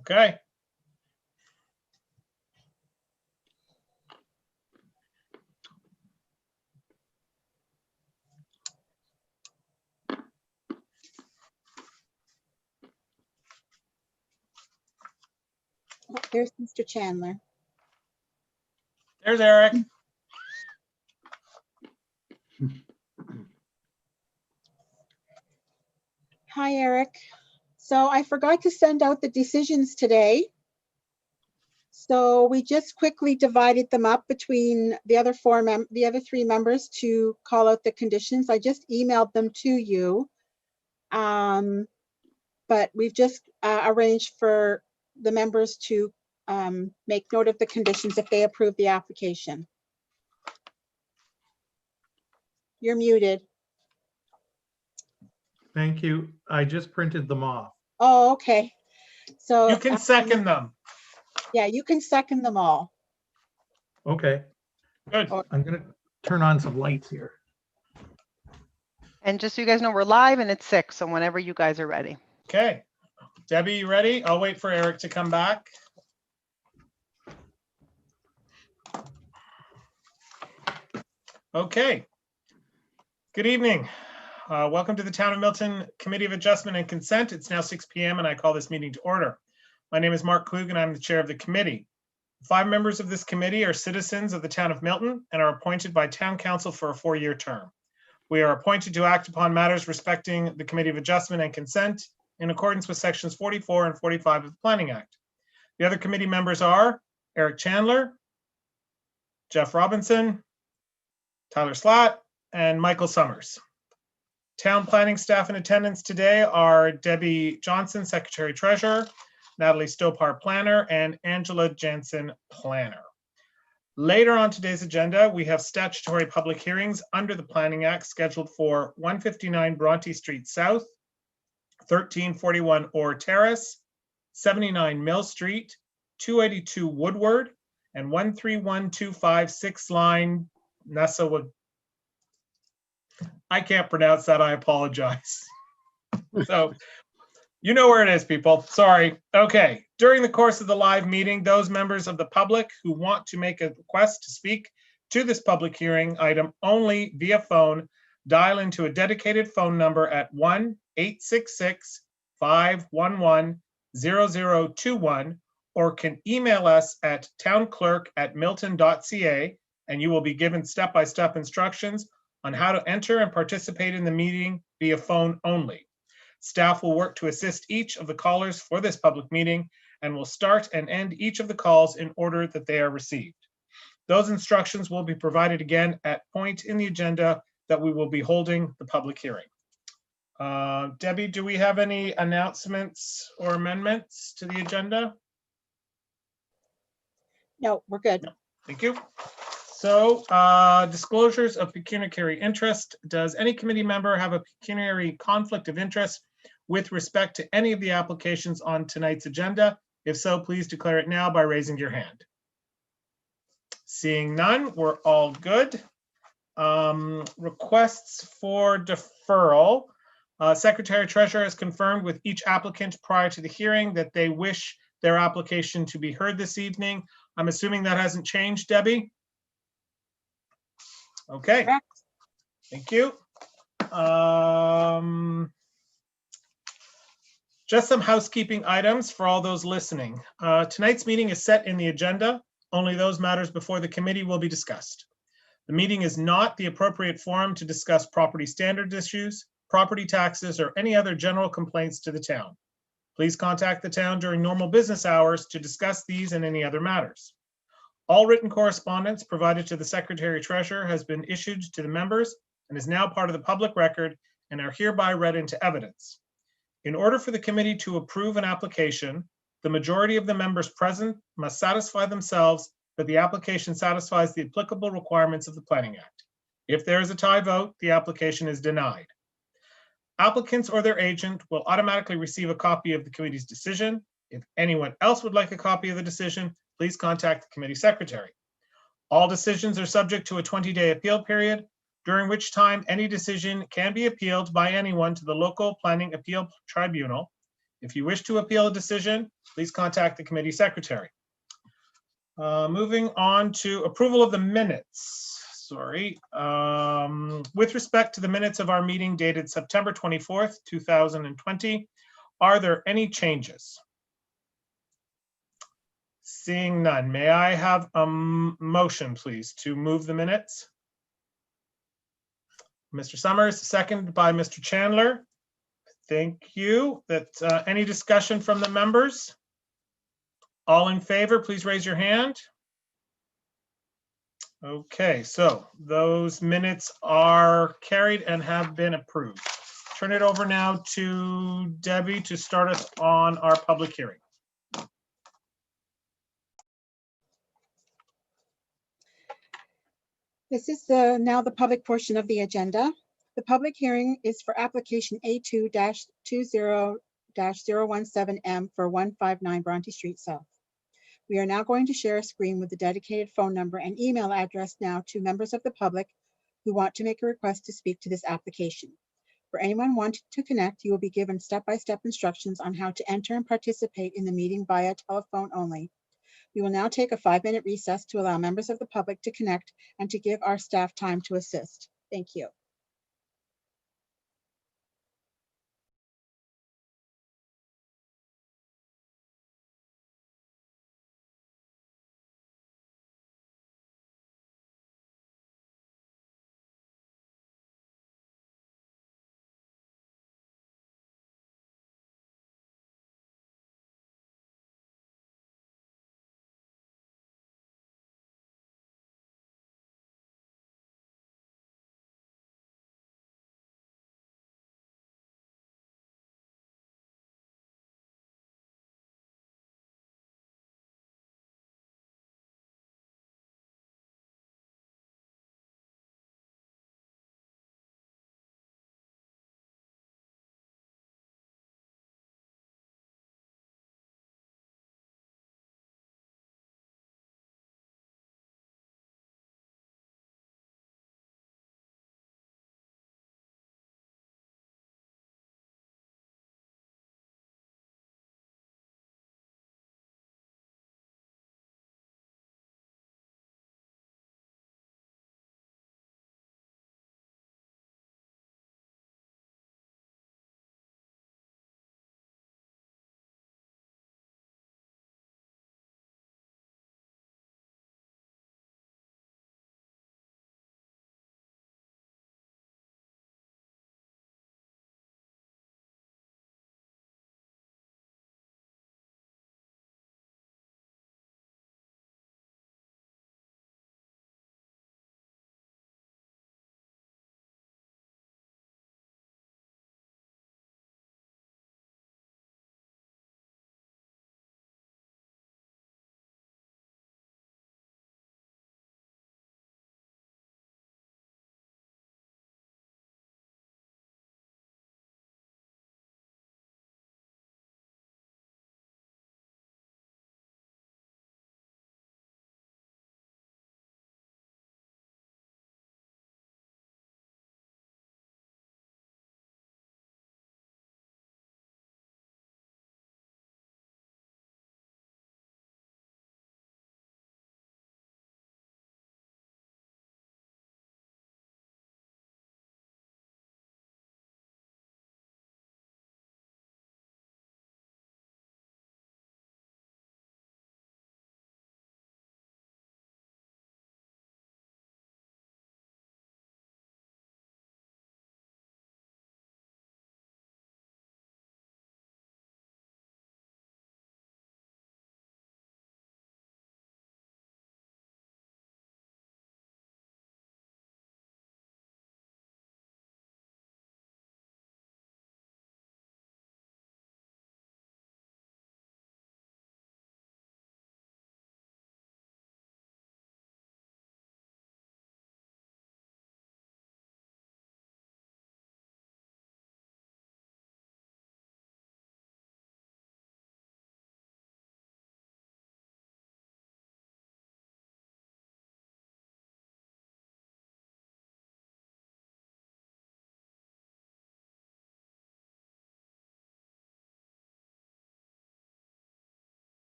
Okay. Oh, there's Mr. Chandler. There's Eric. Hi, Eric. So I forgot to send out the decisions today. So we just quickly divided them up between the other three members to call out the conditions. I just emailed them to you. But we've just arranged for the members to make note of the conditions if they approve the application. You're muted. Thank you. I just printed them off. Oh, okay. So You can second them. yeah, you can second them all. Okay, Good. I'm gonna turn on some lights here. And just so you guys know, we're live and it's 6, so whenever you guys are ready. Okay. Debbie, you ready? I'll wait for Eric to come back. Okay. Good evening. Welcome to the Town of Milton Committee of Adjustment and Consent. It's now 6 p.m. and I call this meeting to order. My name is Mark Klug and I'm the chair of the committee. 5 members of this committee are citizens of the Town of Milton and are appointed by Town Council for a 4-year term. We are appointed to act upon matters respecting the Committee of Adjustment and Consent in accordance with sections 44 and 45 of the Planning Act. The other committee members are Eric Chandler, Jeff Robinson, Tyler Slatt, and Michael Summers. Town planning staff in attendance today are Debbie Johnson, Secretary Treasurer, Natalie Stopar, Planner, and Angela Jensen, Planner. Later on today's agenda, we have statutory public hearings under the Planning Act scheduled for 159 Bronte Street South, 1341 Orr Terrace, 79 Mill Street, 282 Woodward, and 13125 6 Line Nassau. I can't pronounce that, I apologize. So you know where it is, people. Sorry. Okay. During the course of the live meeting, those members of the public who want to make a request to speak to this public hearing item only via phone, dial into a dedicated phone number at 1-866-511-0021 or can email us at townclerk@milton.ca and you will be given step-by-step instructions on how to enter and participate in the meeting via phone only. Staff will work to assist each of the callers for this public meeting and will start and end each of the calls in order that they are received. Those instructions will be provided again at point in the agenda that we will be holding the public hearing. Debbie, do we have any announcements or amendments to the agenda? No, we're good. No. Thank you. So disclosures of pecuniary interest. Does any committee member have a pecuniary conflict of interest with respect to any of the applications on tonight's agenda? If so, please declare it now by raising your hand. Seeing none, we're all good. Requests for deferral. Secretary Treasurer has confirmed with each applicant prior to the hearing that they wish their application to be heard this evening. I'm assuming that hasn't changed, Debbie? Okay, Correct. thank you. Just some housekeeping items for all those listening. Tonight's meeting is set in the agenda. Only those matters before the committee will be discussed. The meeting is not the appropriate forum to discuss property standards issues, property taxes, or any other general complaints to the town. Please contact the town during normal business hours to discuss these and any other matters. All written correspondence provided to the Secretary Treasurer has been issued to the members and is now part of the public record and are hereby read into evidence. In order for the committee to approve an application, the majority of the members present must satisfy themselves that the application satisfies the applicable requirements of the Planning Act. If there is a tie vote, the application is denied. Applicants or their agent will automatically receive a copy of the committee's decision. If anyone else would like a copy of the decision, please contact the committee secretary. All decisions are subject to a 20-day appeal period, during which time any decision can be appealed by anyone to the local planning appeal tribunal. If you wish to appeal a decision, please contact the committee secretary. Moving on to approval of the minutes. Sorry. With respect to the minutes of our meeting dated September 24th, 2020, are there any changes? Seeing none, may I have a motion, please, to move the minutes? Mr. Summers, seconded by Mr. Chandler. Thank you. Any discussion from the members? All in favor, please raise your hand. Okay, so those minutes are carried and have been approved. Turn it over now to Debbie to start us on our public hearing. This is now the public portion of the agenda. The public hearing is for application A2-20-017M for 159 Bronte Street South. We are now going to share a screen with the dedicated phone number and email address now to members of the public who want to make a request to speak to this application. For anyone wanting to connect, you will be given step-by-step instructions on how to enter and participate in the meeting via telephone only. We will now take a 5-minute recess to allow members of the public to connect and to give our staff time to assist. Thank you.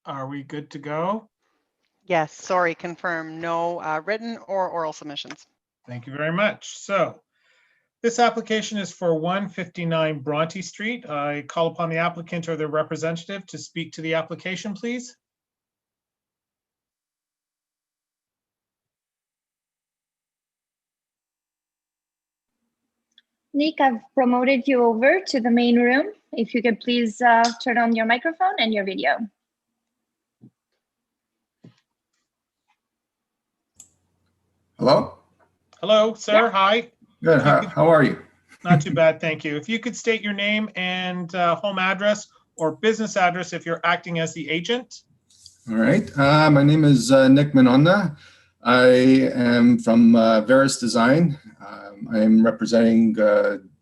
Are we good to go? Yes, sorry, confirm no written or oral submissions. Thank you very much. So this application is for 159 Bronte Street. I call upon the applicant or their representative to speak to the application, please. Nick, I've promoted you over to the main room. If you could please turn on your microphone and your video. Hello? Hello, sir. Hi. Good. If you How, could- how are you? Not too bad, thank you. If you could state your name and home address or business address if you're acting as the agent. All right. My name is Nick Minonda. I am from Veris Design. I am representing,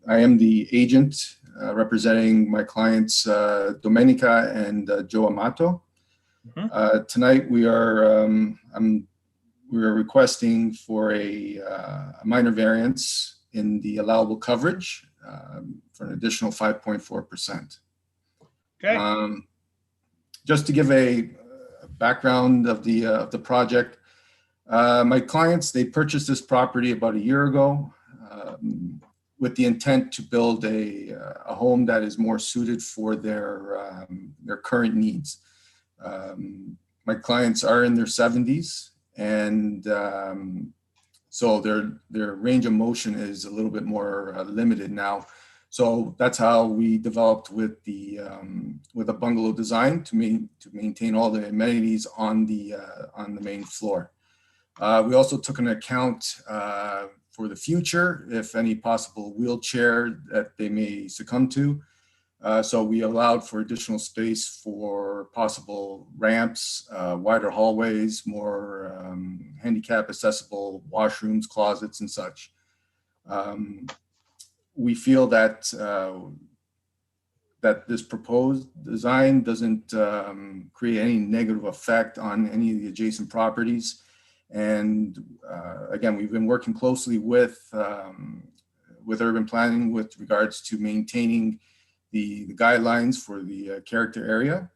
I am the agent representing my clients, Domenica and Joe Amato. Tonight we are, we are requesting for a minor variance in the allowable coverage for an additional 5.4%. Okay. Just to give a background of the project, my clients, they purchased this property about a year ago with the intent to build a home that is more suited for their current needs. My clients are in their 70s, and so their range of motion is a little bit more limited now. So that's how we developed with a bungalow design to maintain all the amenities on the main floor. We also took into account for the future, if any possible wheelchair that they may succumb to. So we allowed for additional space for possible ramps, wider hallways, more handicap accessible washrooms, closets, and such. We feel that that this proposed design doesn't create any negative effect on any of the adjacent properties. And again, we've been working closely with urban planning with regards to maintaining the guidelines for the character area.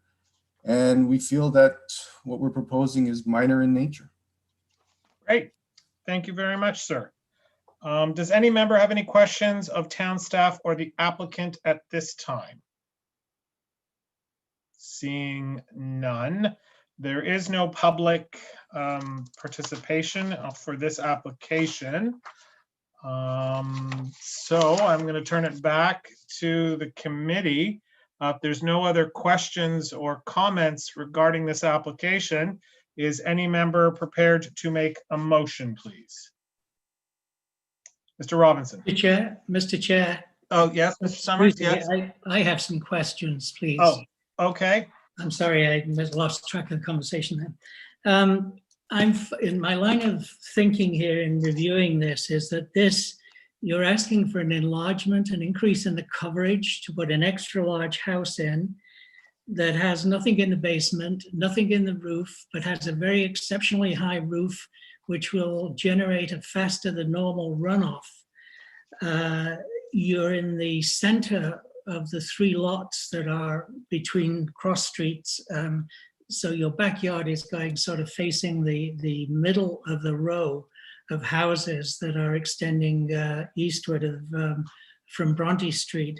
And we feel that what we're proposing is minor in nature. Great. Thank you very much, sir. Does any member have any questions of town staff or the applicant at this time? Seeing none, there is no public participation for this application. So I'm going to turn it back to the committee. If there's no other questions or comments regarding this application, is any member prepared to make a motion, please? Mr. Robinson. Mr. Chair. Oh, yes, Mr. Summers, yes. I have some questions, please. Oh, okay. I'm sorry, I lost track of the conversation then. I'm in my line of thinking here in reviewing this is that you're asking for an enlargement, an increase in the coverage to put an extra large house in that has nothing in the basement, nothing in the roof, but has a very exceptionally high roof, which will generate a faster than normal runoff. You're in the center of the three lots that are between cross streets. So your backyard is going sort of facing the middle of the row of houses that are extending eastward from Bronte Street.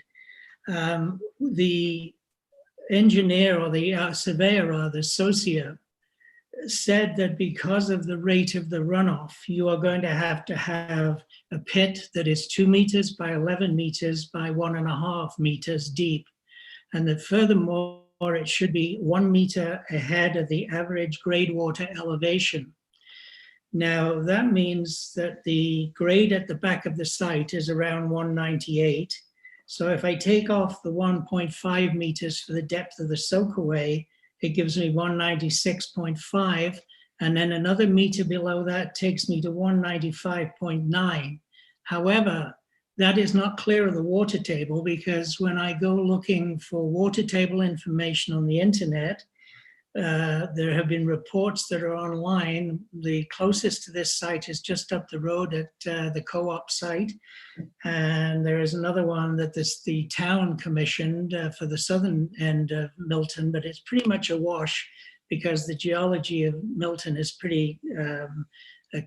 The engineer or the surveyor or the socio said that because of the rate of the runoff, you are going to have a pit that is 2 meters by 11 meters by 1.5 meters deep. And that furthermore, it should be 1 meter ahead of the average grade water elevation. Now, that means that the grade at the back of the site is around 198. So if I take off the 1.5 meters for the depth of the soakaway, it gives me 196.5. And then another meter below that takes me to 195.9. However, that is not clear of the water table, because when I go looking for water table information on the internet, there have been reports that are online. The closest to this site is just up the road at the co-op site. And there is another one that the town commissioned for the southern end of Milton, but it's pretty much a wash because the geology of Milton is pretty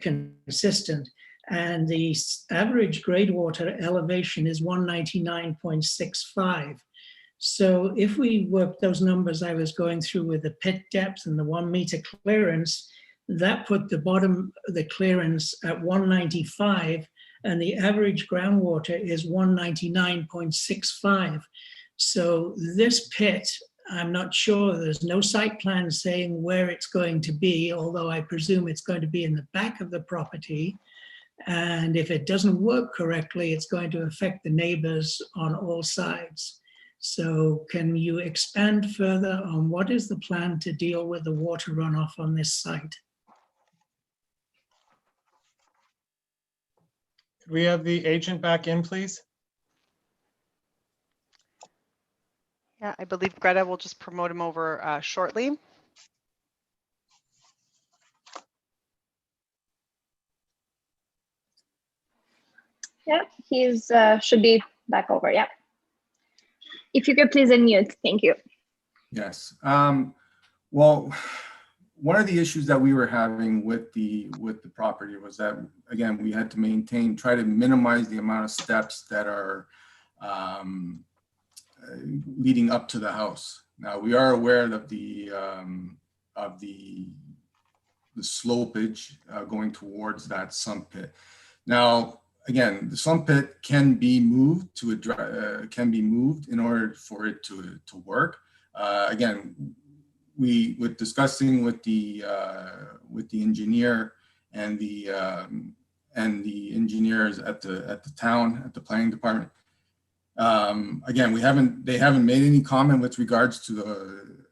consistent. And the average grade water elevation is 199.65. So if we work those numbers I was going through with the pit depth and the 1 meter clearance, that put the bottom of the clearance at 195, and the average groundwater is 199.65. So this pit, I'm not sure, there's no site plan saying where it's going to be, although I presume it's going to be in the back of the property. And if it doesn't work correctly, it's going to affect the neighbors on all sides. So can you expand further on what is the plan to deal with the water runoff on this site? Could we have the agent back in, please? Yeah, I believe Greta will just promote him over shortly. Yeah, he's should be back over. Yeah. If you could please unmute, thank you. Yes. Well, one of the issues that we were having with the property was that, again, we had to try to minimize the amount of steps that are leading up to the house. Now, we are aware of the slopage going towards that sump pit. Now, again, the sump pit can be moved in order for it to work. Again, with discussing with the engineer and the engineers at the planning department. Again, they haven't made any comment with regards to the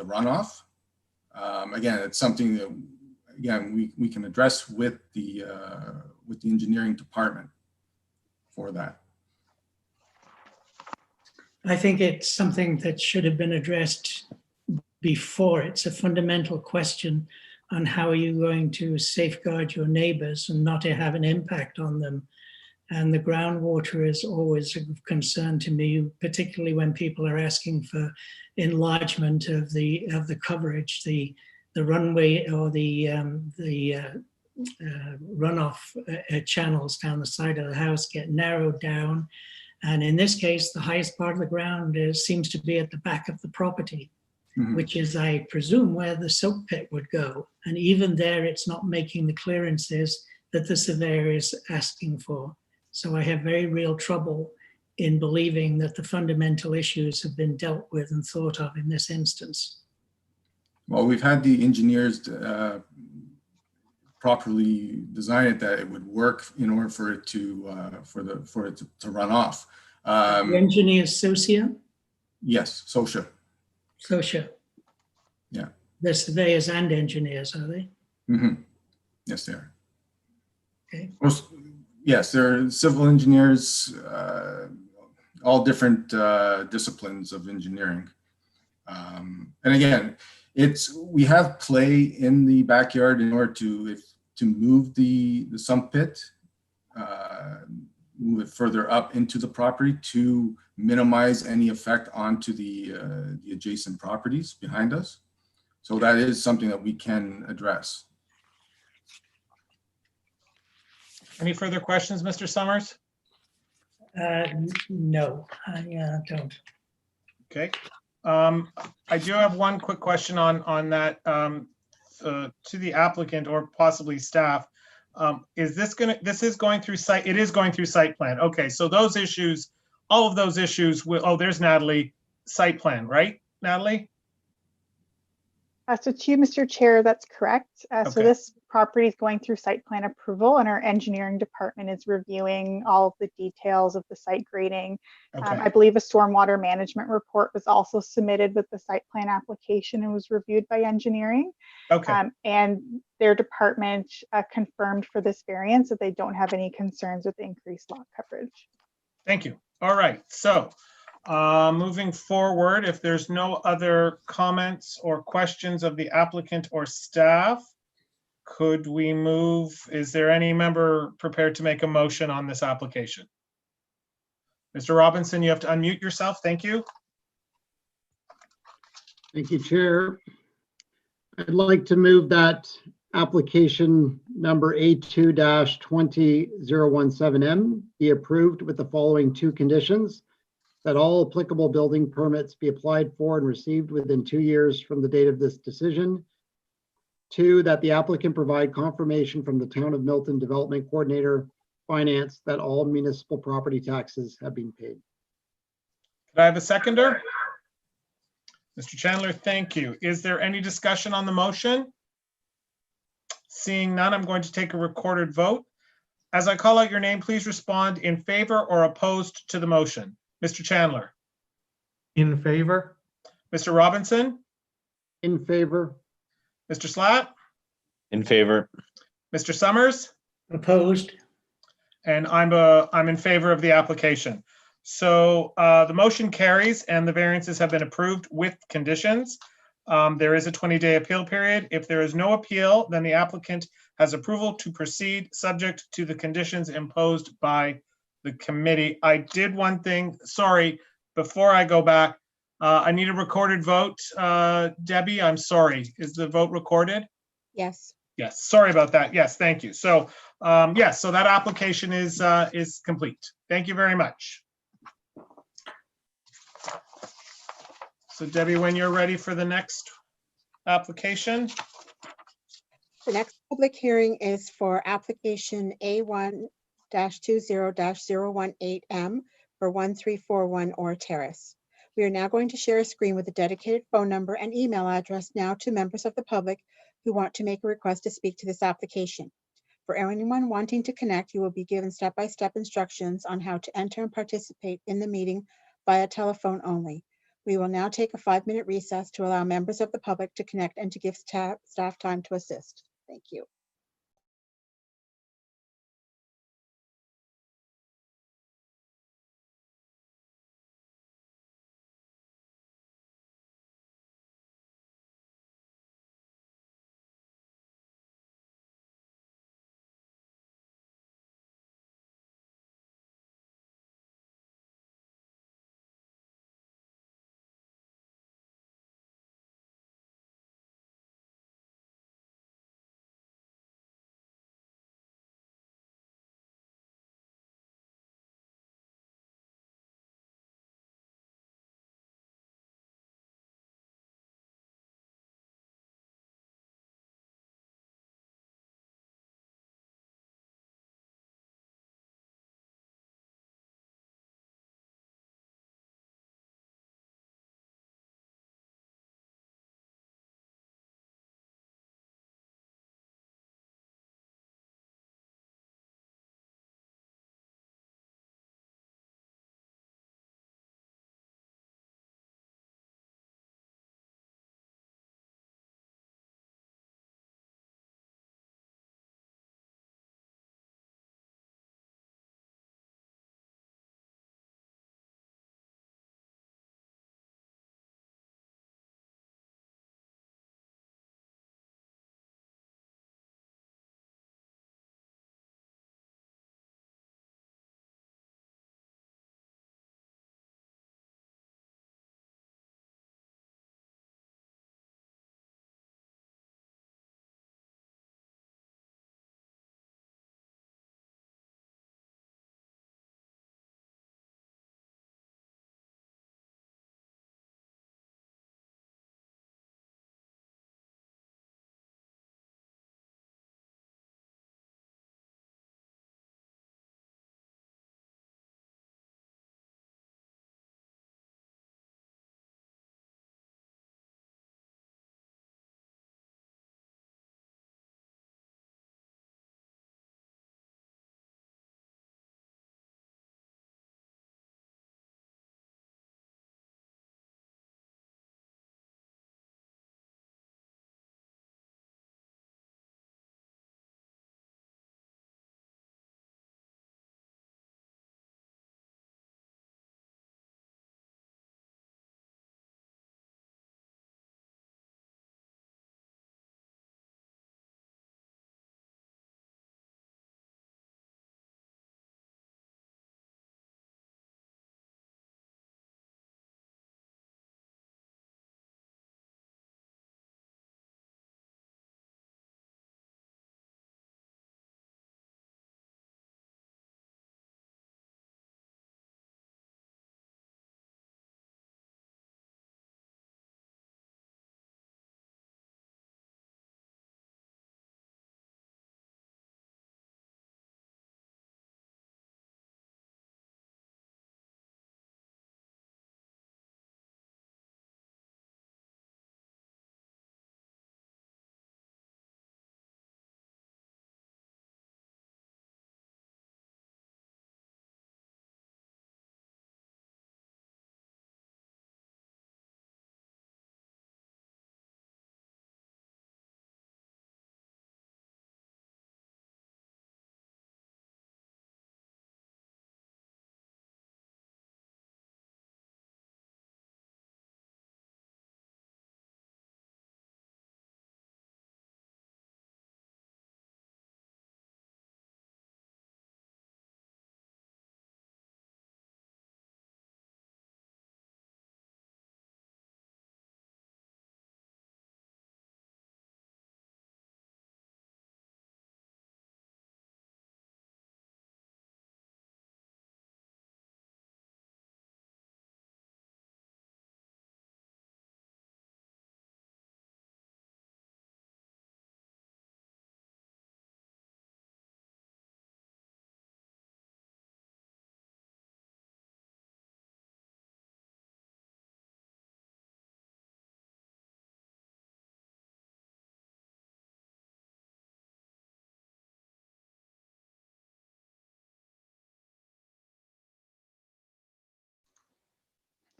runoff. Again, it's something that, again, we can address with the engineering department for that. I think it's something that should have been addressed before. It's a fundamental question on how are you going to safeguard your neighbors and not to have an impact on them. And the groundwater is always of concern to me, particularly when people are asking for enlargement of the coverage, the runway or the runoff channels down the side of the house get narrowed down. And in this case, the highest part of the ground seems to be at the back of the property, which is, I presume, where the soak pit would go. And even there, it's not making the clearances that the surveyor is asking for. So I have very real trouble in believing that the fundamental issues have been dealt with and thought of in this instance. Well, we've had the engineers properly design it that it would work in order for it to run off. The engineers, Socia? Yes, Socia. Socia. Yeah. They're surveyors and engineers, are they? Mm-hmm. Yes, they are. Okay. Yes, they're civil engineers, all different disciplines of engineering. And again, we have play in the backyard in order to move the sump pit, move it further up into the property to minimize any effect onto the adjacent properties behind us. So that is something that we can address. Any further questions, Mr. Summers? No, I don't. Okay. I do have one quick question on that to the applicant or possibly staff. This is going through site, it is going through site plan. Okay, so those issues, all of those issues will, oh, there's Natalie, site plan, right, Natalie? So to you, Mr. Chair, that's correct. So Okay. this property is going through site plan approval, and our engineering department is reviewing all of the details of the site grading. Okay. I believe a stormwater management report was also submitted with the site plan application and was reviewed by engineering. Okay. And their department confirmed for this variance that they don't have any concerns with increased lot coverage. Thank you. All right, so moving forward, if there's no other comments or questions of the applicant or staff, could we move? Is there any member prepared to make a motion on this application? Mr. Robinson, you have to unmute yourself. Thank you. Thank you, Chair. I'd like to move that application number A2-20017M be approved with the following two conditions: that all applicable building permits be applied for and received within 2 years from the date of this decision. 2, that the applicant provide confirmation from the Town of Milton Development Coordinator, Finance, that all municipal property taxes have been paid. Could I have a seconder? Mr. Chandler, thank you. Is there any discussion on the motion? Seeing none, I'm going to take a recorded vote. As I call out your name, please respond in favor or opposed to the motion. Mr. Chandler, In favor? Mr. Robinson, In favor? Mr. Slatt, In favor. Mr. Summers, Opposed? and I'm in favor of the application. So the motion carries and the variances have been approved with conditions. There is a 20-day appeal period. If there is no appeal, then the applicant has approval to proceed subject to the conditions imposed by the committee. I did one thing, sorry, before I go back, I need a recorded vote. Debbie, I'm sorry. Is the vote recorded? Yes. Yes, sorry about that. Yes, thank you. So, yes, so that application is complete. Thank you very much. So Debbie, when you're ready for the next application. The next public hearing is for application A1-20-018M for 1341 Orr Terrace. We are now going to share a screen with a dedicated phone number and email address now to members of the public who want to make a request to speak to this application. For anyone wanting to connect, you will be given step-by-step instructions on how to enter and participate in the meeting via telephone only. We will now take a 5-minute recess to allow members of the public to connect and to give staff time to assist. Thank you.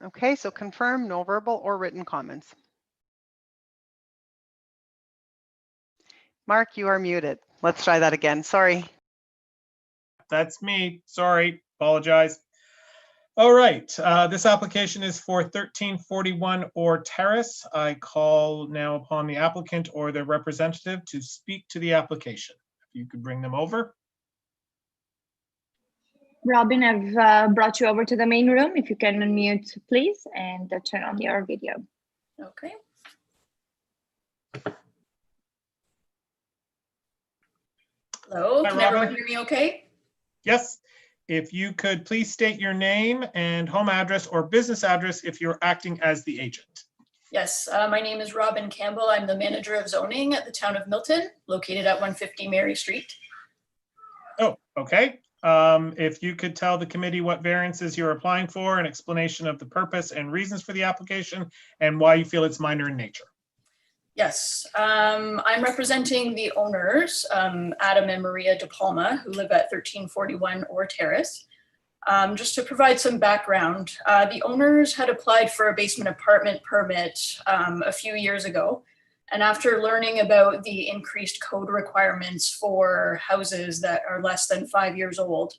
Okay, so confirm no verbal or written comments. Mark, you are muted. Let's try that again. Sorry. That's me. Sorry, apologize. All right, this application is for 1341 Orr Terrace. I call now upon the applicant or their representative to speak to the application. If you could bring them over. Robin, I've brought you over to the main room. If you can unmute, please, and turn on your video. Okay. Hello, Hi, can Robin. everyone hear me okay? Yes, if you could please state your name and home address or business address if you're acting as the agent. Yes, my name is Robin Campbell. I'm the manager of zoning at the town of Milton, located at 150 Mary Street. Oh, okay. If you could tell the committee what variances you're applying for, an explanation of the purpose and reasons for the application, and why you feel it's minor in nature. Yes, I'm representing the owners, Adam and Maria De Palma, who live at 1341 Orr Terrace. Just to provide some background, the owners had applied for a basement apartment permit a few years ago. And after learning about the increased code requirements for houses that are less than 5 years old,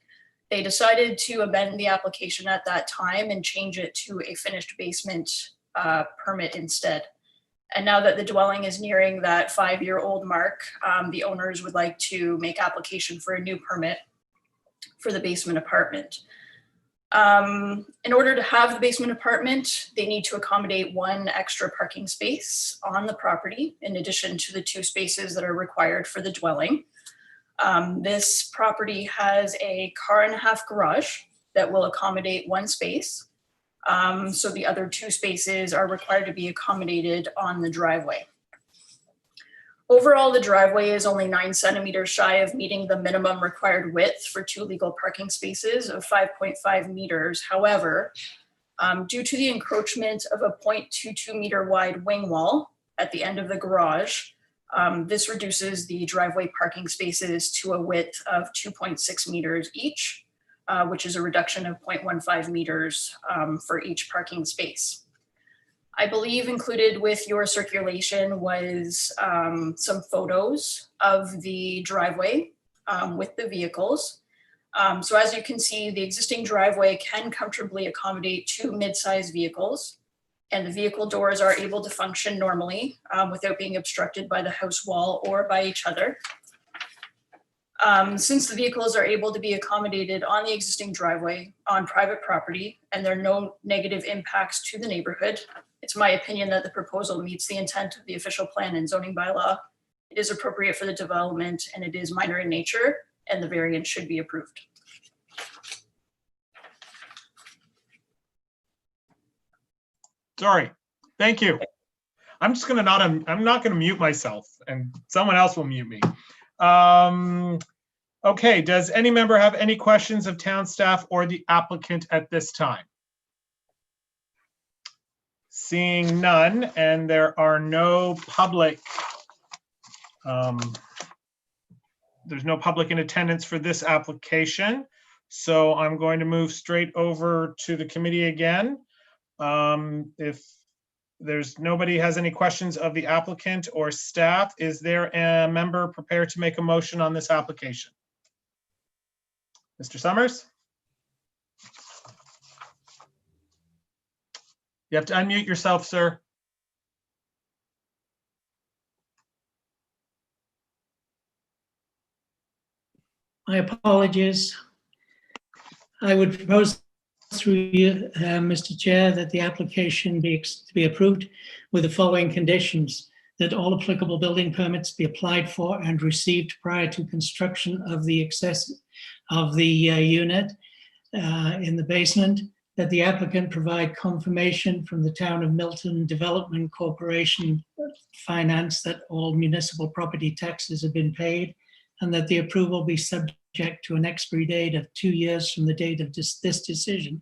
they decided to amend the application at that time and change it to a finished basement permit instead. And now that the dwelling is nearing that 5-year-old mark, the owners would like to make application for a new permit for the basement apartment. In order to have the basement apartment, they need to accommodate 1 extra parking space on the property, in addition to the 2 spaces that are required for the dwelling. This property has a 1.5-car garage that will accommodate 1 space. So the other 2 spaces are required to be accommodated on the driveway. Overall, the driveway is only 9 centimeters shy of meeting the minimum required width for 2 legal parking spaces of 5.5 meters. However, due to the encroachment of a 0.22 meter wide wing wall at the end of the garage, this reduces the driveway parking spaces to a width of 2.6 meters each, which is a reduction of 0.15 meters for each parking space. I believe included with your circulation was some photos of the driveway with the vehicles. So as you can see, the existing driveway can comfortably accommodate 2 mid-sized vehicles, and the vehicle doors are able to function normally without being obstructed by the house wall or by each other. Since the vehicles are able to be accommodated on the existing driveway on private property and there are no negative impacts to the neighborhood, it's my opinion that the proposal meets the intent of the official plan and zoning bylaw. It is appropriate for the development and it is minor in nature, and the variance should be approved. Sorry, thank you. I'm just gonna I'm not gonna mute myself and someone else will mute me. Okay, does any member have any questions of town staff or the applicant at this time? Seeing none, and there are no public, there's no public in attendance for this application. So I'm going to move straight over to the committee again. If there's nobody has any questions of the applicant or staff, is there a member prepared to make a motion on this application? Mr. Summers? You have to unmute yourself, sir. My apologies. I would propose through you, Mr. Chair, that the application be approved with the following conditions: that all applicable building permits be applied for and received prior to construction of the unit in the basement, that the applicant provide confirmation from the Town of Milton Development Corporation Finance that all municipal property taxes have been paid, and that the approval be subject to an expiry date of 2 years from the date of this decision.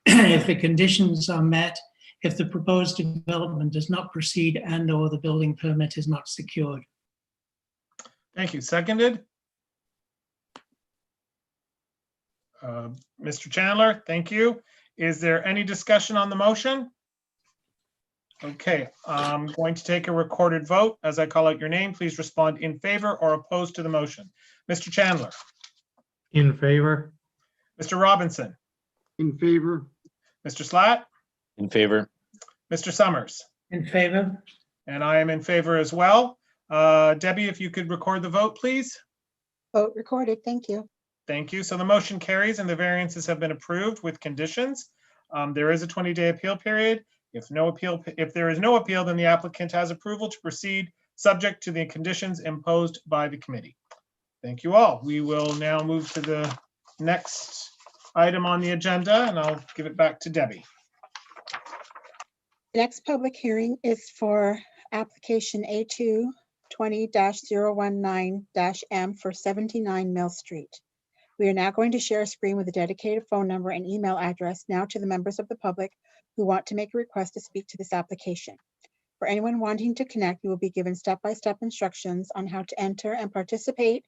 If the conditions are met, if the proposed development does not proceed and/or the building permit is not secured. Thank you. Seconded? Mr. Chandler, thank you. Is there any discussion on the motion? Okay, I'm going to take a recorded vote. As I call out your name, please respond in favor or opposed to the motion. Mr. Chandler, In favor? Mr. Robinson, In favor? Mr. Slat, In favor. Mr. Summers, In favor? and I am in favor as well. Debbie, if you could record the vote, please. Vote recorded. Thank you. Thank you. So the motion carries and the variances have been approved with conditions. There is a 20-day appeal period. If there is no appeal, then the applicant has approval to proceed subject to the conditions imposed by the committee. Thank you all. We will now move to the next item on the agenda, and I'll give it back to Debbie. The next public hearing is for application A2 20-019-M for 79 Mill Street. We are now going to share a screen with a dedicated phone number and email address now to the members of the public who want to make a request to speak to this application. For anyone wanting to connect, you will be given step-by-step instructions on how to enter and participate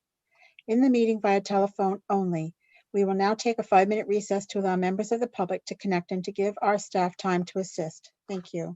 in the meeting via telephone only. We will now take a 5-minute recess to allow members of the public to connect and to give our staff time to assist. Thank you.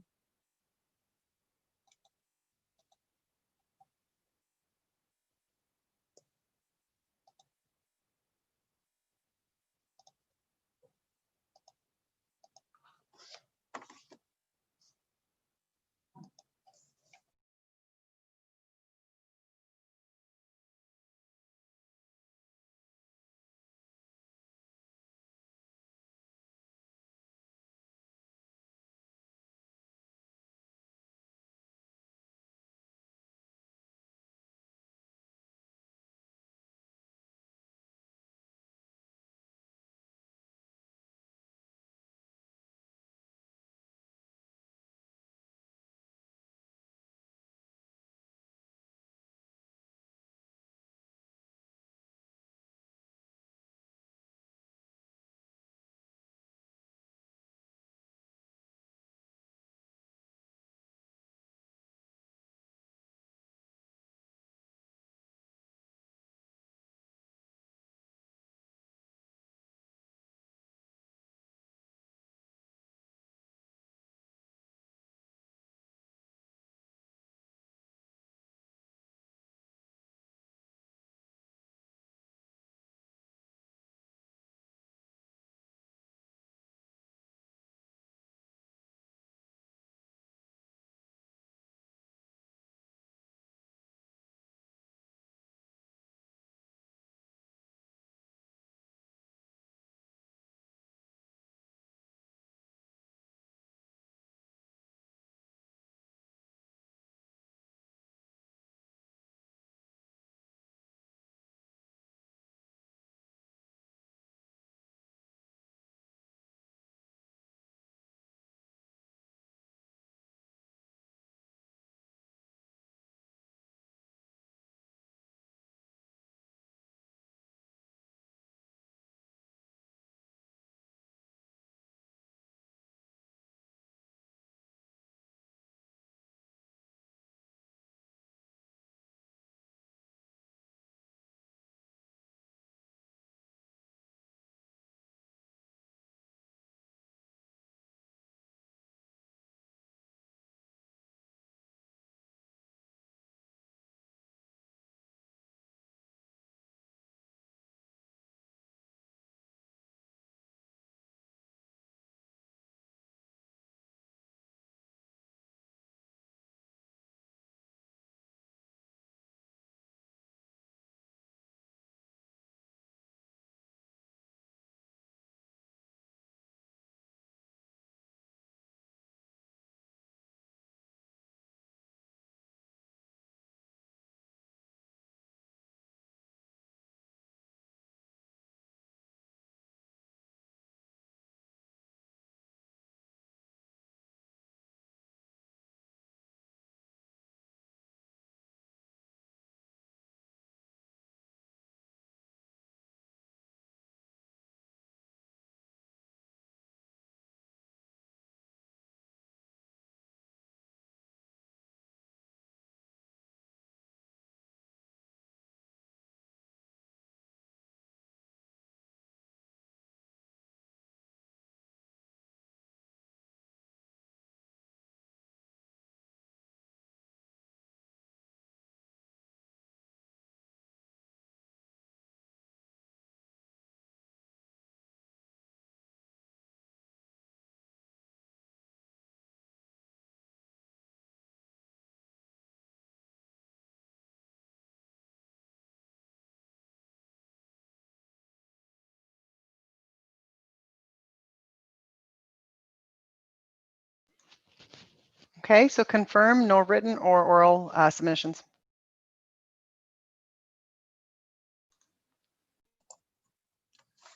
Okay, so confirm no written or oral submissions.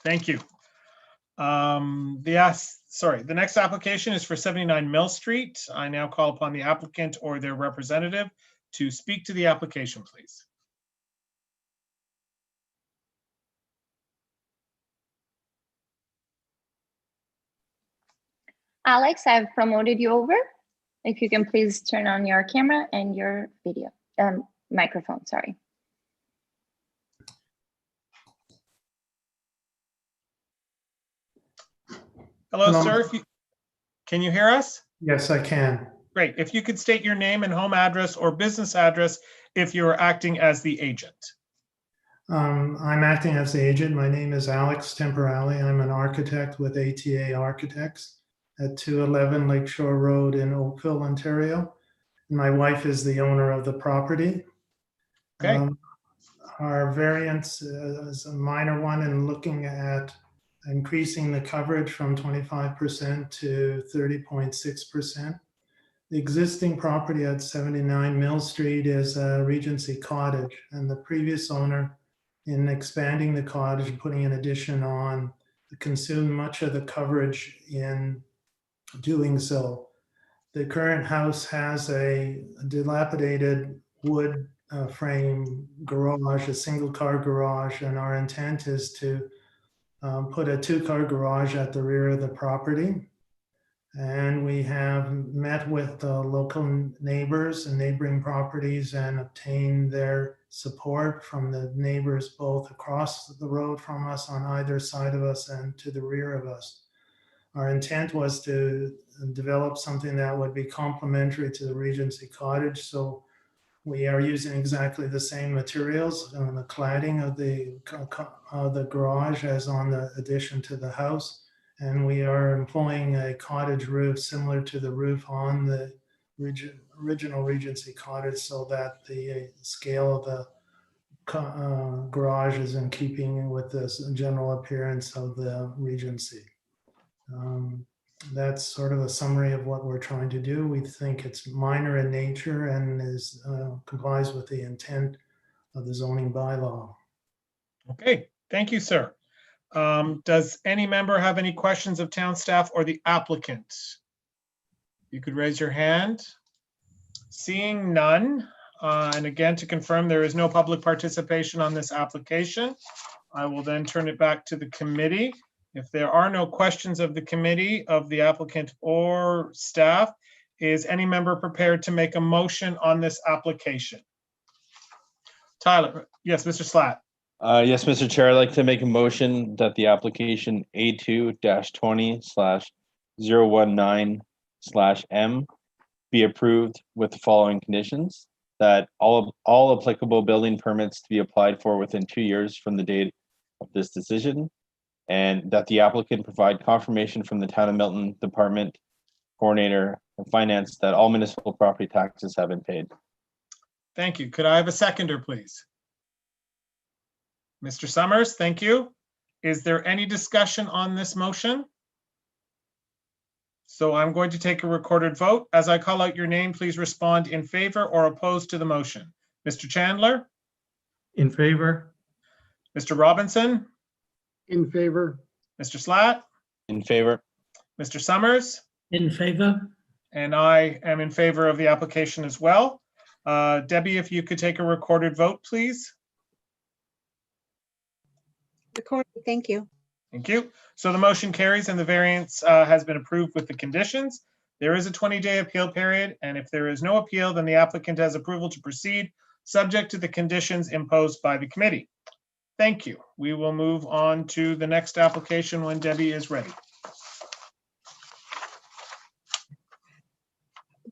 Thank you. The next application is for 79 Mill Street. I now call upon the applicant or their representative to speak to the application, please. Alex, I've promoted you over. If you can please turn on your camera and your video, microphone, sorry. Hello, Hello. sir. Can you hear us? Yes, I can. Great. If you could state your name and home address or business address if you are acting as the agent. I'm acting as the agent. My name is Alex Temporale. I'm an architect with ATA Architects at 211 Lakeshore Road in Oakville, Ontario. And my wife is the owner of the property. Okay. Our variance is a minor one in looking at increasing the coverage from 25% to 30.6%. The existing property at 79 Mill Street is a Regency cottage, and the previous owner, in expanding the cottage and putting an addition on, consumed much of the coverage in doing so. The current house has a dilapidated wood frame garage, a single car garage, and our intent is to put a 2-car garage at the rear of the property. And we have met with the local neighbors and neighboring properties and obtained their support from the neighbors both across the road from us, on either side of us, and to the rear of us. Our intent was to develop something that would be complementary to the Regency cottage. So we are using exactly the same materials on the cladding of the garage as on the addition to the house. And we are employing a cottage roof similar to the roof on the original Regency cottage, so that the scale of the garage is in keeping with the general appearance of the Regency. That's sort of a summary of what we're trying to do. We think it's minor in nature and complies with the intent of the zoning bylaw. Okay, thank you, sir. Does any member have any questions of town staff or the applicant? You could raise your hand. Seeing none, and again, to confirm, there is no public participation on this application. I will then turn it back to the committee. If there are no questions of the committee, of the applicant or staff, is any member prepared to make a motion on this application? Tyler, yes, Mr. Slatt. Yes, Mr. Chair, I'd like to make a motion that the application A2-20/019/M be approved with the following conditions: that all applicable building permits to be applied for within 2 years from the date of this decision, and that the applicant provide confirmation from the Town of Milton Department Coordinator of Finance that all municipal property taxes have been paid. Thank you. Could I have a seconder, please? Mr. Summers, thank you. Is there any discussion on this motion? So I'm going to take a recorded vote. As I call out your name, please respond in favor or opposed to the motion. Mr. Chandler? In favor? Mr. Robinson? In favor? Mr. Slatt? In favor? Mr. Summers? In favor? And I am in favor of the application as well. Debbie, if you could take a recorded vote, please. Recorded, thank you. Thank you. So the motion carries and the variance has been approved with the conditions. There is a 20-day appeal period, and if there is no appeal, then the applicant has approval to proceed, subject to the conditions imposed by the committee. Thank you. We will move on to the next application when Debbie is ready.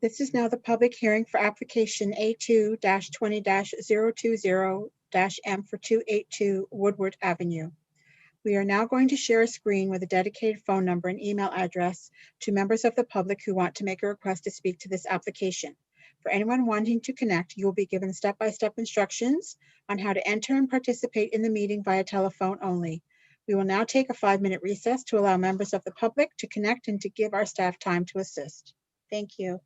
This is now the public hearing for application A2-20-020-M for 282 Woodward Avenue. We are now going to share a screen with a dedicated phone number and email address to members of the public who want to make a request to speak to this application. For anyone wanting to connect, you will be given step-by-step instructions on how to enter and participate in the meeting via telephone only. We will now take a 5-minute recess to allow members of the public to connect and to give our staff time to assist. Thank you.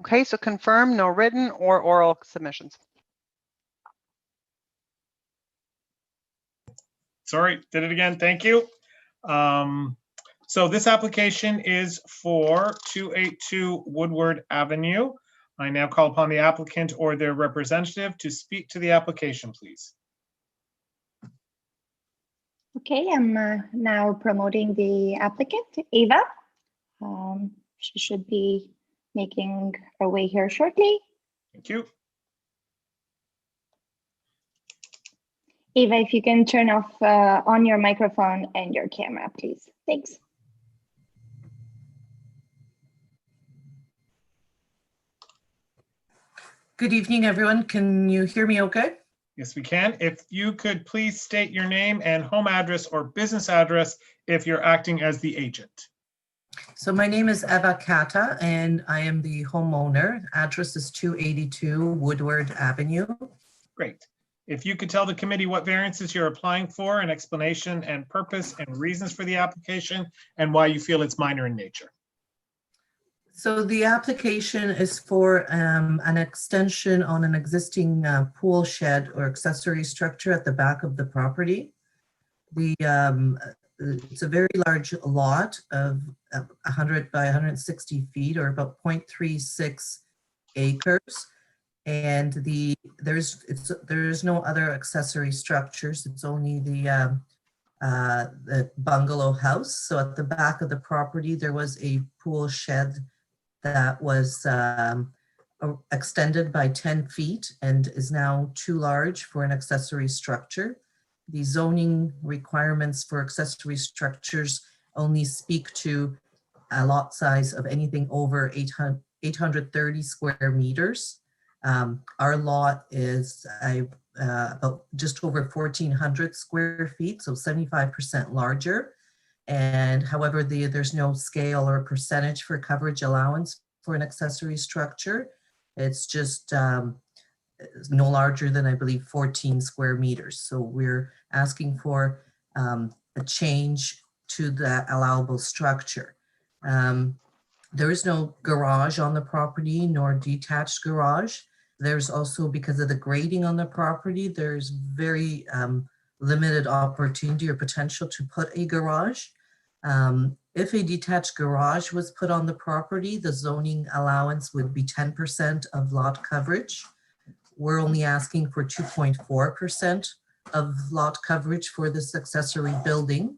Okay, so confirm no written or oral submissions. Sorry, did it again. Thank you. So this application is for 282 Woodward Avenue. I now call upon the applicant or their representative to speak to the application, please. Okay, I'm now promoting the applicant, Ava. She should be making her way here shortly. Thank you. Ava, if you can turn off on your microphone and your camera, please. Thanks. Good evening, everyone. Can you hear me okay? Yes, we can. If you could please state your name and home address or business address if you're acting as the agent. So my name is Eva Kata and I am the homeowner. Address is 282 Woodward Avenue. Great. If you could tell the committee what variances you're applying for, an explanation and purpose and reasons for the application, and why you feel it's minor in nature. So the application is for an extension on an existing pool shed or accessory structure at the back of the property. It's a very large lot of 100 by 160 feet, or about 0.36 acres. And there's no other accessory structures. It's only the bungalow house. So at the back of the property, there was a pool shed that was extended by 10 feet and is now too large for an accessory structure. The zoning requirements for accessory structures only speak to a lot size of anything over 830 square meters. Our lot is about just over 1,400 square feet, so 75% larger. And however, there's no scale or percentage for coverage allowance for an accessory structure. It's just no larger than, I believe, 14 square meters. So we're asking for a change to the allowable structure. There is no garage on the property, nor detached garage. There's also, because of the grading on the property, there's very limited opportunity or potential to put a garage. If a detached garage was put on the property, the zoning allowance would be 10% of lot coverage. We're only asking for 2.4% of lot coverage for this accessory building.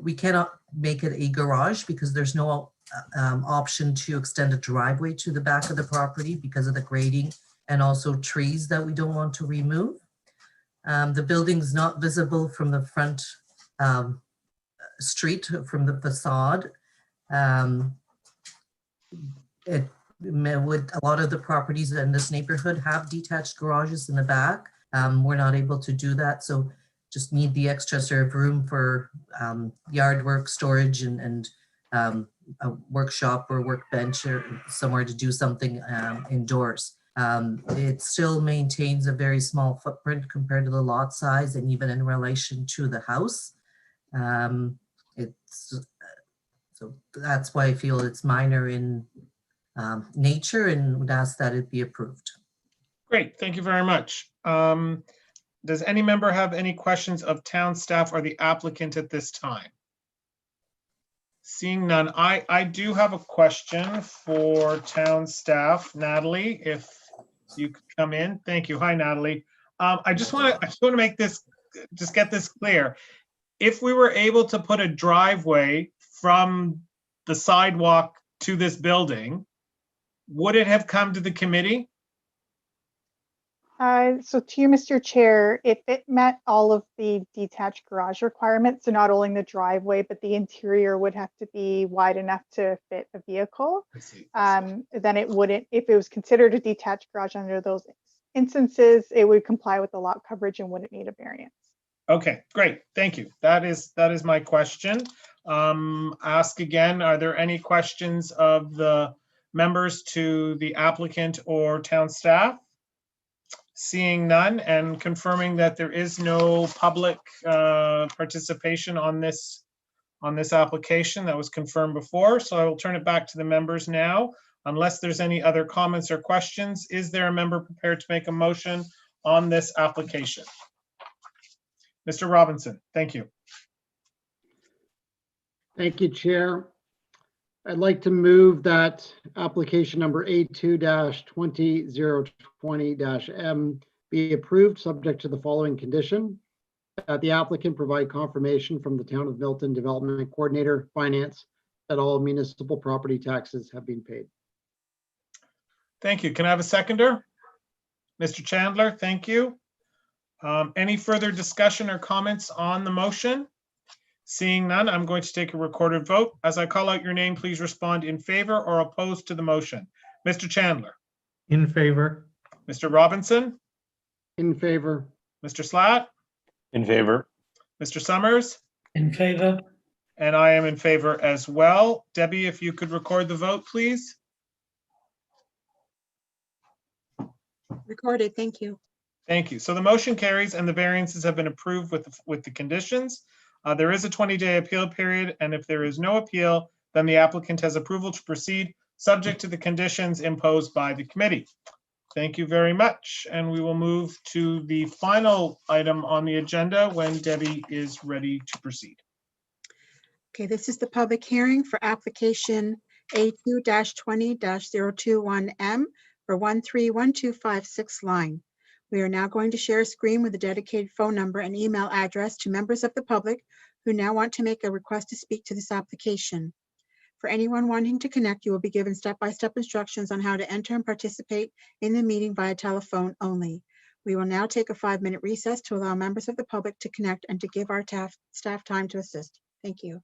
We cannot make it a garage because there's no option to extend a driveway to the back of the property because of the grading and also trees that we don't want to remove. The building's not visible from the front street, from the facade. A lot of the properties in this neighborhood have detached garages in the back. We're not able to do that, so just need the extra sort of room for yard work, storage, and a workshop or workbench or somewhere to do something indoors. It still maintains a very small footprint compared to the lot size and even in relation to the house. So that's why I feel it's minor in nature and would ask that it be approved. Great, thank you very much. Does any member have any questions of town staff or the applicant at this time? Seeing none, I do have a question for town staff. Natalie, if you could come in. Thank you. Hi, Natalie. I just want to make this, just get this clear. If we were able to put a driveway from the sidewalk to this building, would it have come to the committee? So to you, Mr. Chair, if it met all of the detached garage requirements, so not only the driveway, but the interior would have to be wide enough to fit a vehicle, then it wouldn't, if it was considered a detached garage under those instances, it would comply with the lot coverage and wouldn't need a variance. Okay, great. Thank you. That is my question. Ask again, are there any questions of the members to the applicant or town staff? Seeing none and confirming that there is no public participation on this on this application that was confirmed before, so I will turn it back to the members now. Unless there's any other comments or questions, is there a member prepared to make a motion on this application? Mr. Robinson, thank you. Thank you, Chair. I'd like to move that application number A2-20020-M be approved, subject to the following condition: that the applicant provide confirmation from the Town of Milton Development Coordinator, Finance, that all municipal property taxes have been paid. Thank you. Can I have a seconder? Mr. Chandler, thank you. Any further discussion or comments on the motion? Seeing none, I'm going to take a recorded vote. As I call out your name, please respond in favor or opposed to the motion. Mr. Chandler, In favor. Mr. Robinson, In favor. Mr. Slatt, In favor. Mr. Summers, In favor? and I am in favor as well. Debbie, if you could record the vote, please. Recorded, thank you. Thank you. So the motion carries and the variances have been approved with the conditions. There is a 20-day appeal period, and if there is no appeal, then the applicant has approval to proceed, subject to the conditions imposed by the committee. Thank you very much, and we will move to the final item on the agenda when Debbie is ready to proceed. Okay, this is the public hearing for application A2-20-021M for 131256 Line. We are now going to share a screen with a dedicated phone number and email address to members of the public who now want to make a request to speak to this application. For anyone wanting to connect, you will be given step-by-step instructions on how to enter and participate in the meeting via telephone only. We will now take a 5-minute recess to allow members of the public to connect and to give our staff time to assist. Thank you.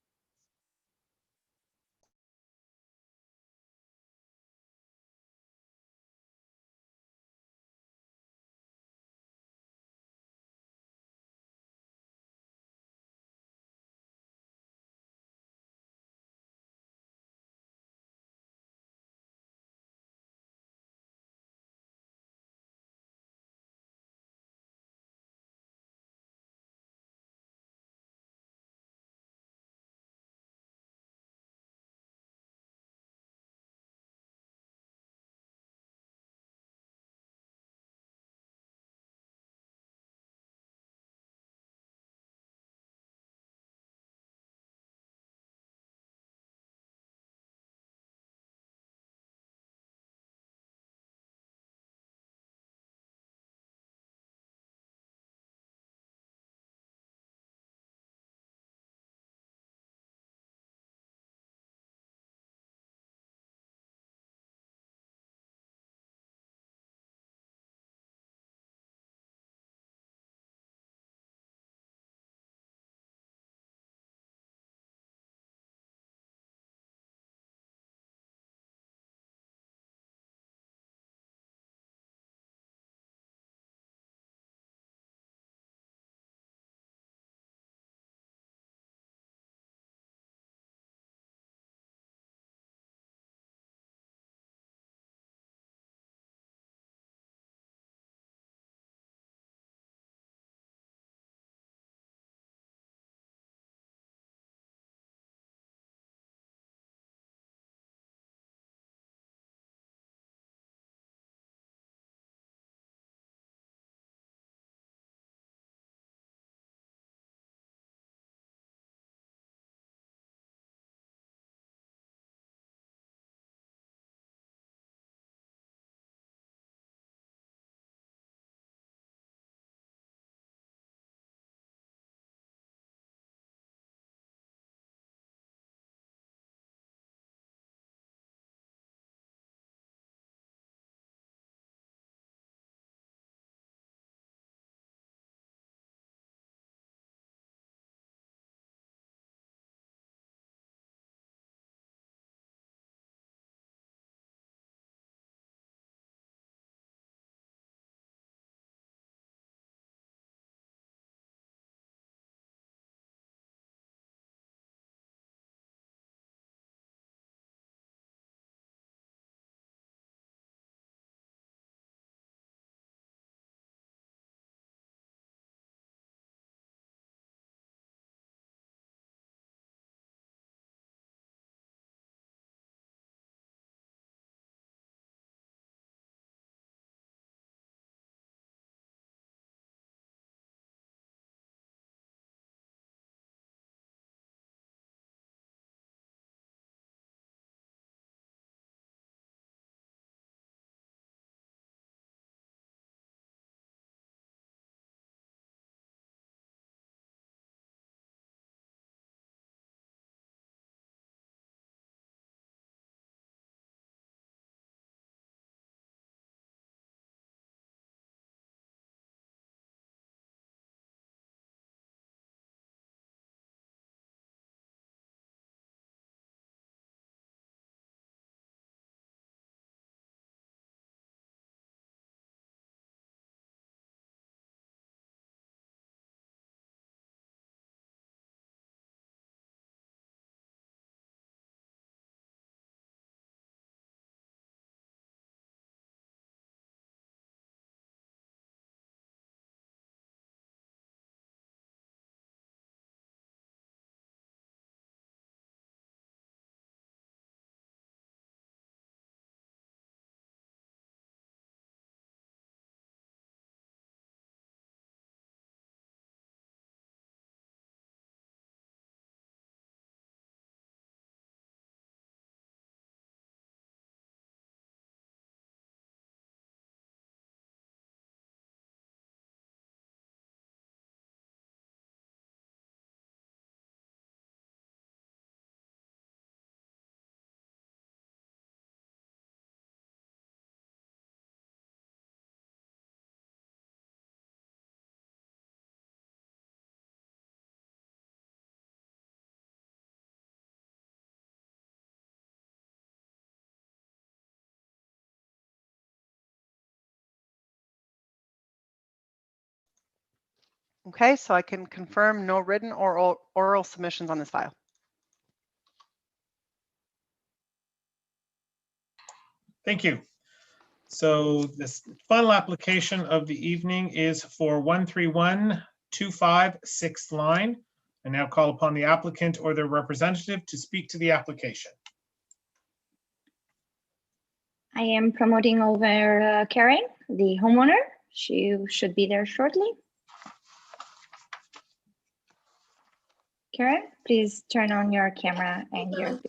Okay, so I can confirm no written or oral submissions on this file. Thank you. So this final application of the evening is for 13125 6th line. I now call upon the applicant or their representative to speak to the application. I am promoting over Karen, the homeowner. She should be there shortly. Karen, please turn on your camera and your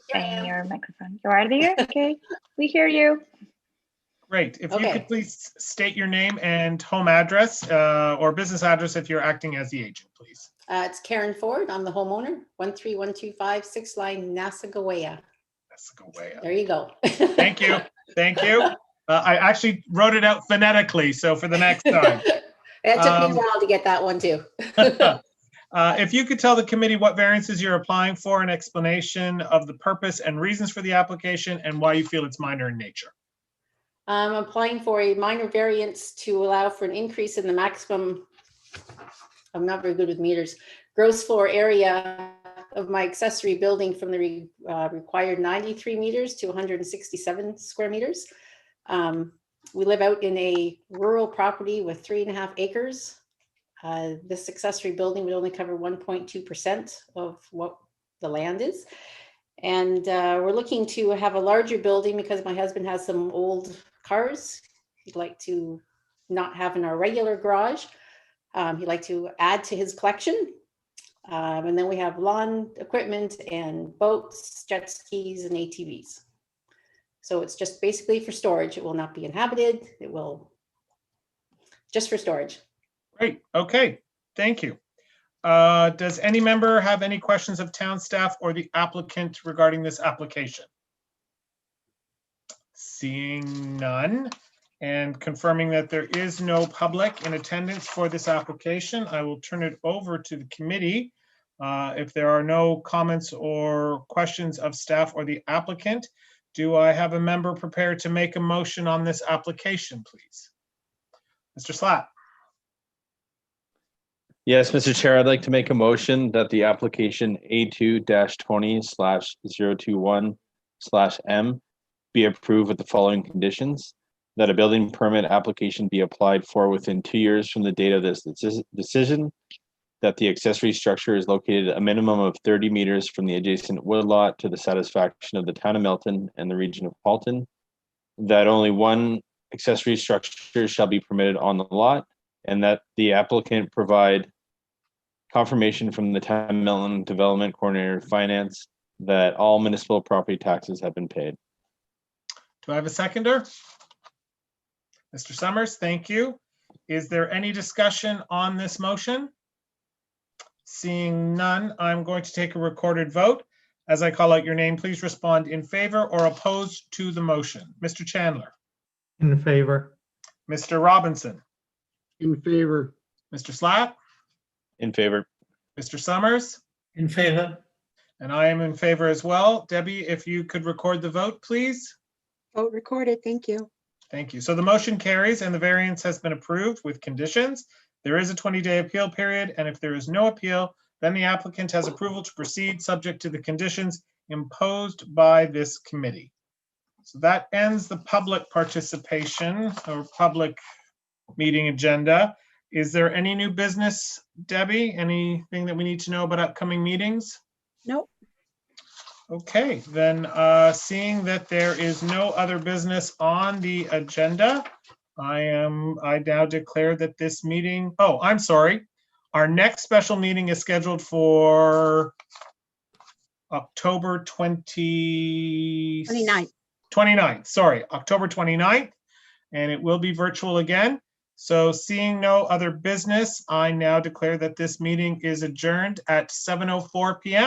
microphone. You are there? Okay, we hear you. Great. If you Okay. could please state your name and home address or business address if you're acting as the agent, please. It's Karen Ford. I'm the homeowner. 13125 6th line, Nassagaweya. Nassagaweya. There you go. Thank you. Thank you. I actually wrote it out phonetically, so for the next time. It took me a while to get that one too. If you could tell the committee what variances you're applying for, an explanation of the purpose and reasons for the application and why you feel it's minor in nature. I'm applying for a minor variance to allow for an increase in the maximum, I'm not very good with meters, gross floor area of my accessory building from the required 93 meters to 167 square meters. We live out in a rural property with 3.5 acres. This accessory building would only cover 1.2% of what the land is. And we're looking to have a larger building because my husband has some old cars he'd like to not have in our regular garage. He'd like to add to his collection. And then we have lawn equipment and boats, jet skis, and ATVs. So it's just basically for storage. It will not be inhabited. It will just for storage. Great. Okay. Thank you. Does any member have any questions of town staff or the applicant regarding this application? Seeing none and confirming that there is no public in attendance for this application, I will turn it over to the committee. If there are no comments or questions of staff or the applicant, do I have a member prepared to make a motion on this application, please? Mr. Slatt. Yes, Mr. Chair, I'd like to make a motion that the application A2-20/021/M be approved with the following conditions: that a building permit application be applied for within 2 years from the date of this decision, that the accessory structure is located a minimum of 30 meters from the adjacent woodlot to the satisfaction of the town of Milton and the region of Halton, that only one accessory structure shall be permitted on the lot, and that the applicant provide confirmation from the town of Milton Development Coordinator of Finance that all municipal property taxes have been paid. Do I have a seconder? Mr. Summers, thank you. Is there any discussion on this motion? Seeing none, I'm going to take a recorded vote. As I call out your name, please respond in favor or opposed to the motion. Mr. Chandler. In favor. Mr. Robinson. In favor. Mr. Slatt. In favor. Mr. Summers. In favor. And I am in favor as well. Debbie, if you could record the vote, please. Vote recorded. Thank you. Thank you. So the motion carries and the variance has been approved with conditions. There is a 20-day appeal period, and if there is no appeal, then the applicant has approval to proceed subject to the conditions imposed by this committee. So that ends the public participation or public meeting agenda. Is there any new business, Debbie? Anything that we need to know about upcoming meetings? Nope. Okay, then seeing that there is no other business on the agenda, I now declare that this meeting, oh, I'm sorry. Our next special meeting is scheduled for October 29th, sorry, October 29th, and it will be virtual again. So seeing no other business, I now declare that this meeting is adjourned at 7:04 p.m.